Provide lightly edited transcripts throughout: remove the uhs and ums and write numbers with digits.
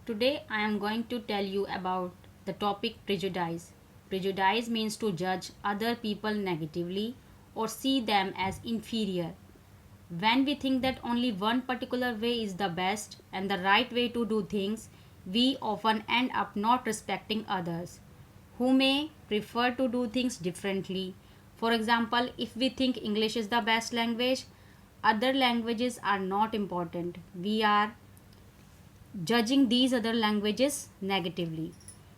Today I am going to tell you about the topic prejudice. Prejudice means to judge other people negatively or see them as inferior. When we think that only one particular way is the best and the right way to do things, we often end up not respecting others who may prefer to do things differently. For example, if we think English is the best language, other languages are not important. We are judging these other languages negatively.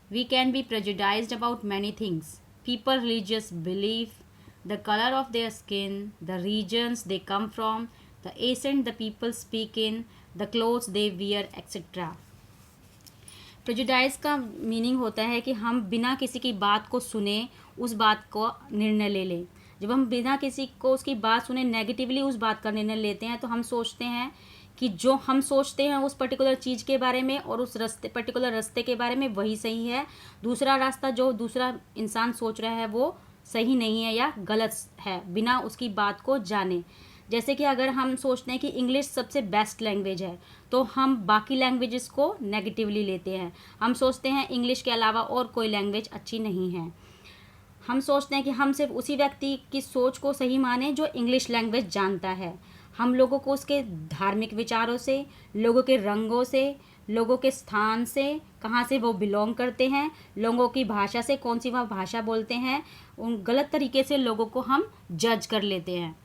We can be prejudiced about many things: people, religious belief, the color of their skin, the regions they come from, the accent the people speak in, the clothes they wear, etc. Prejudice का meaning होता है कि हम बिना किसी की बात को सुने उस बात को निर्णय ले लें। जब हम बिना किसी को उसकी बात सुने नेगेटिवली उस बात का निर्णय लेते हैं तो हम सोचते हैं कि जो हम सोचते हैं उस पर्टिकुलर चीज़ के बारे में और उस पर्टिकुलर रास्ते के बारे में वही सही है। दूसरा रास्ता जो दूसरा इंसान सोच रहा है वो सही नहीं है या गलत है, बिना उसकी बात को जाने। जैसे कि अगर हम सोचते हैं कि इंग्लिश सबसे बेस्ट लैंग्वेज है तो हम बाकी लैंग्वेजेस को नेगेटिवली लेते हैं। हम सोचते हैं इंग्लिश के अलावा और कोई लैंग्वेज अच्छी नहीं है। हम सोचते हैं कि हम सिर्फ उसी व्यक्ति की सोच को सही माने जो इंग्लिश लैंग्वेज जानता है। हम लोगों को उसके धार्मिक विचारों से, लोगों के रंगों से, लोगों के स्थान से, कहाँ से वो बिलोंग करते हैं, लोगों की भाषा से, कौन सी वह भाषा बोलते हैं, उन गलत तरीके से लोगों को हम जज कर लेते हैं।